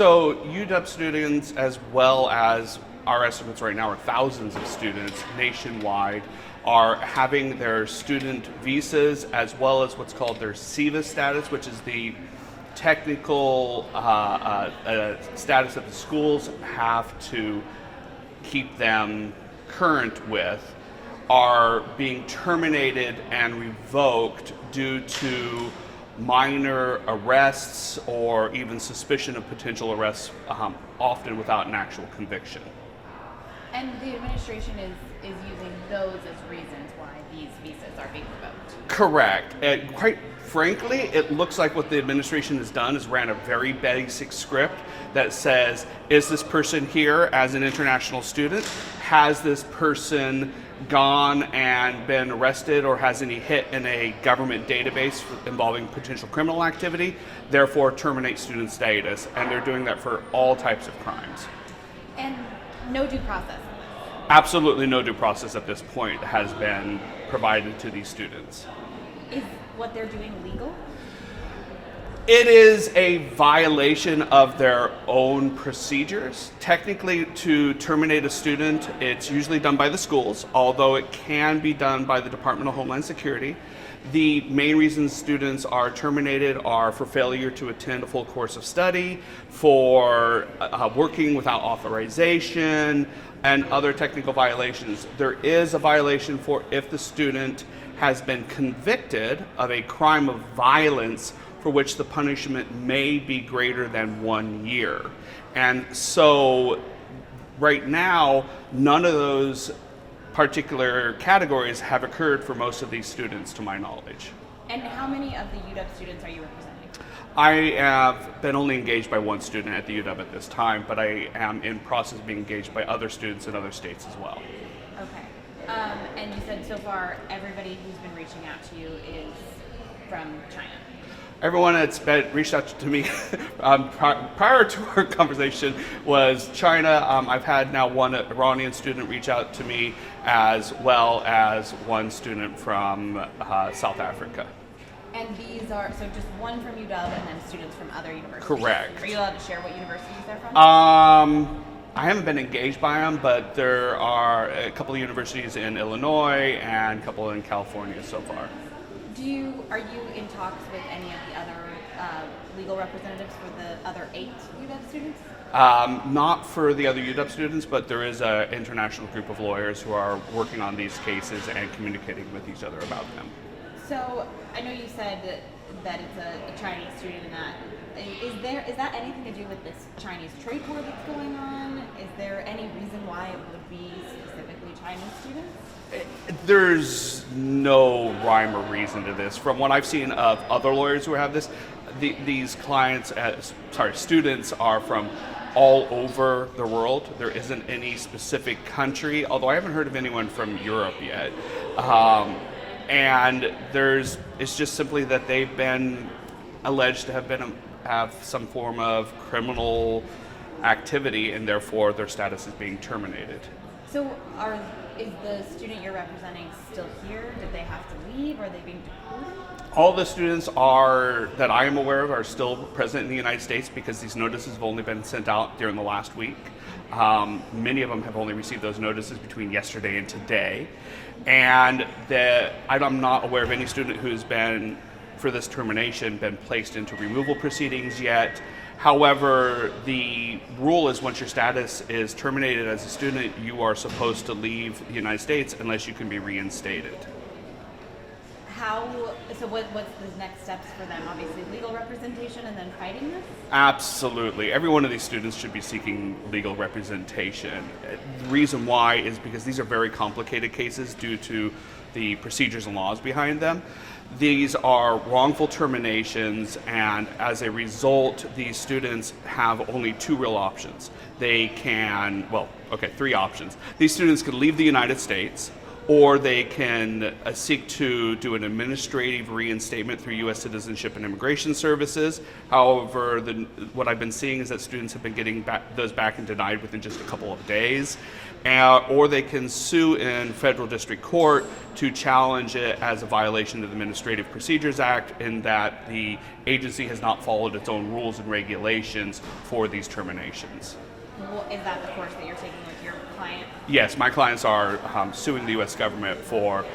So UW students, as well as our estimates right now are thousands of students nationwide, are having their student visas as well as what's called their SEVA status, which is the technical status that the schools have to keep them current with, are being terminated and revoked due to minor arrests or even suspicion of potential arrests, often without an actual conviction. And the administration is using those as reasons why these visas are being revoked. Correct. Quite frankly, it looks like what the administration has done is ran a very basic script that says, is this person here as an international student? Has this person gone and been arrested or has any hit in a government database involving potential criminal activity? Therefore, terminate student status. And they're doing that for all types of crimes. And no due process. Absolutely no due process at this point has been provided to these students. Is what they're doing legal? It is a violation of their own procedures. Technically, to terminate a student, it's usually done by the schools, although it can be done by the Department of Homeland Security. The main reasons students are terminated are for failure to attend a full course of study, for working without authorization, and other technical violations. There is a violation for if the student has been convicted of a crime of violence for which the punishment may be greater than 1 year. And so right now, none of those particular categories have occurred for most of these students, to my knowledge. And how many of the UW students are you representing? I have been only engaged by one student at the UW at this time, but I am in process of being engaged by other students in other states as well. Okay. And you said so far everybody who's been reaching out to you is from China. Everyone that's reached out to me prior to our conversation was China. I've had now one Iranian student reach out to me, as well as one student from South Africa. And these are, so just one from UW and then students from other universities? Correct. Are you allowed to share what universities they're from? I haven't been engaged by them, but there are a couple of universities in Illinois and a couple in California so far. Are you in talks with any of the other legal representatives for the other 8 UW students? Not for the other UW students, but there is an international group of lawyers who are working on these cases and communicating with each other about them. So I know you said that it's a Chinese student and that. Is that anything to do with this Chinese trade war that's going on? Is there any reason why it would be specifically Chinese students? There's no rhyme or reason to this. From what I've seen of other lawyers who have this, these students are from all over the world. There isn't any specific country, although I haven't heard of anyone from Europe yet. And it's just simply that they've been alleged to have some form of criminal activity, and therefore their status is being terminated. So is the student you're representing still here? Did they have to leave? Are they being deported? All the students that I am aware of are still present in the United States because these notices have only been sent out during the last week. Many of them have only received those notices between yesterday and today. And I'm not aware of any student who's been, for this termination, been placed into removal proceedings yet. However, the rule is once your status is terminated as a student, you are supposed to leave the United States unless you can be reinstated. What's the next steps for them? Obviously legal representation and then fighting this? Absolutely. Every one of these students should be seeking legal representation. The reason why is because these are very complicated cases due to the procedures and laws behind them. These are wrongful terminations, and as a result, these students have only 2 real options. They can, 3 options. These students could leave the United States, or they can seek to do an administrative reinstatement through U.S. Citizenship and Immigration Services. However, what I've been seeing is that students have been getting those back and denied within just a couple of days. Or they can sue in federal district court to challenge it as a violation of the Administrative Procedures Act in that the agency has not followed its own rules and regulations for these terminations. Well, is that the course that you're taking with your client? Yes, my clients are suing the U.S. government for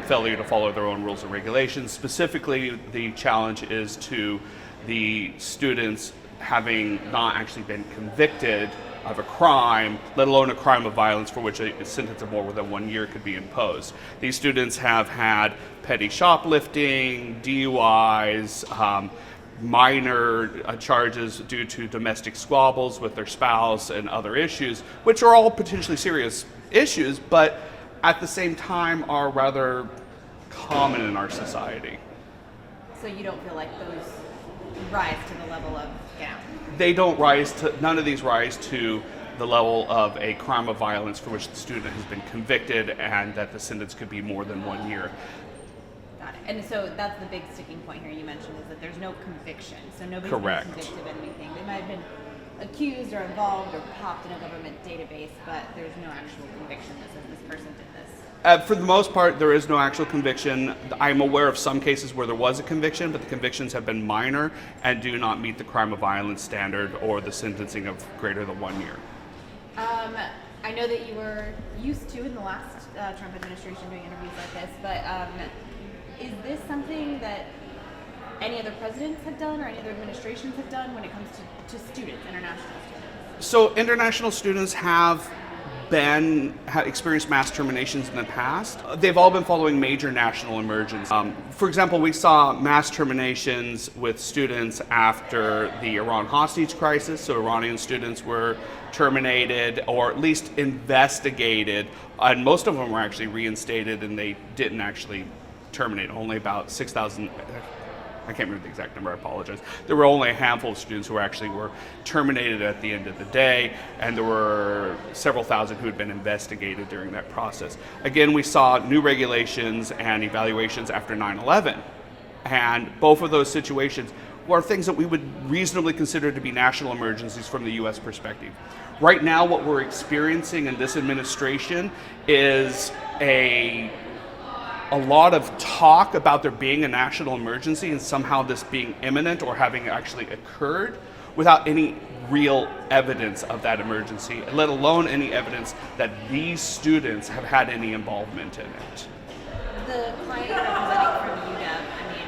failure to follow their own rules and regulations. Specifically, the challenge is to the students having not actually been convicted of a crime, let alone a crime of violence for which a sentence of more than 1 year could be imposed. These students have had petty shoplifting, DUIs, minor charges due to domestic squabbles with their spouse and other issues, which are all potentially serious issues, but at the same time are rather common in our society. So you don't feel like those rise to the level of gown? They don't rise to, none of these rise to the level of a crime of violence for which the student has been convicted and that the sentence could be more than 1 year. Got it. And so that's the big sticking point here you mentioned, is that there's no conviction. So nobody's Correct. been convicted of anything. They might have been accused or involved or popped in a government database, but there's no actual conviction that says this person did this. For the most part, there is no actual conviction. I'm aware of some cases where there was a conviction, but the convictions have been minor and do not meet the crime of violence standard or the sentencing of greater than 1 year. I know that you were used to in the last Trump administration doing interviews like this, but is this something that any other presidents have done or any other administrations have done when it comes to students, international students? So international students have experienced mass terminations in the past. They've all been following major national emergencies. For example, we saw mass terminations with students after the Iran hostage crisis. So Iranian students were terminated or at least investigated, and most of them were actually reinstated and they didn't actually terminate. Only about 6,000, I can't remember the exact number, I apologize. There were only a handful of students who were terminated at the end of the day, and there were several thousand who had been investigated during that process. Again, we saw new regulations and evaluations after 9/11, and both of those situations were things that we would reasonably consider to be national emergencies from the U.S. perspective. Right now, what we're experiencing in this administration is a lot of talk about there being a national emergency and somehow this being imminent or having actually occurred without any real evidence of that emergency, let alone any evidence that these students have had any involvement in it. The client you're representing from UW, I mean,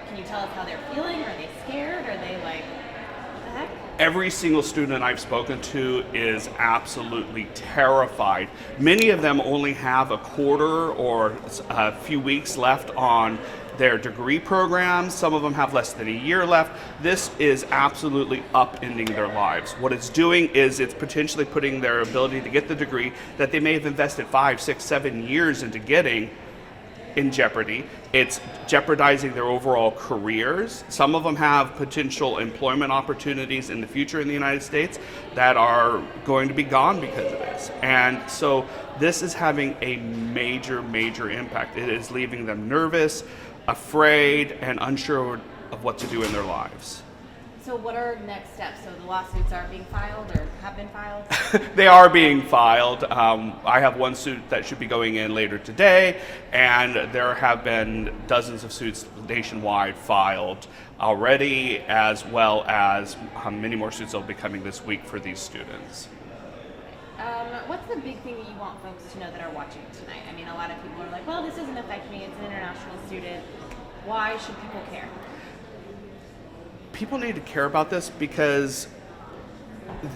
can you tell us how they're feeling? Are they scared? Are they like, what the heck? Every single student I've spoken to is absolutely terrified. Many of them only have a quarter or a few weeks left on their degree programs. Some of them have less than a year left. This is absolutely upending their lives. What it's doing is it's potentially putting their ability to get the degree that they may have invested 5, 6, 7 years into getting in jeopardy. It's jeopardizing their overall careers. Some of them have potential employment opportunities in the future in the United States that are going to be gone because of this. And so this is having a major, major impact. It is leaving them nervous, afraid, and unsure of what to do in their lives. So what are next steps? So the lawsuits are being filed or have been filed? They are being filed. I have one suit that should be going in later today, and there have been dozens of suits nationwide filed already, as well as many more suits that will be coming this week for these students. What's the big thing that you want folks to know that are watching tonight? I mean, a lot of people are like, well, this doesn't affect me. It's an international student. Why should people care? People need to care about this because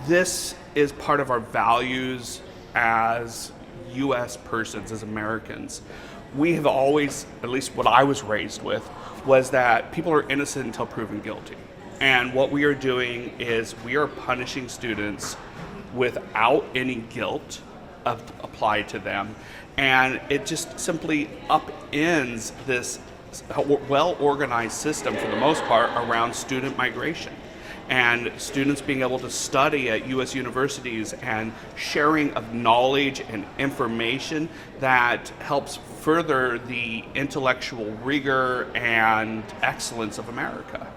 this is part of our values as U.S. persons, as Americans. We have always, at least what I was raised with, was that people are innocent until proven guilty. And what we are doing is we are punishing students without any guilt applied to them. And it just simply upends this well-organized system, for the most part, around student migration. and students being able to study at U.S. universities and sharing of knowledge and information that helps further the intellectual rigor and excellence of America.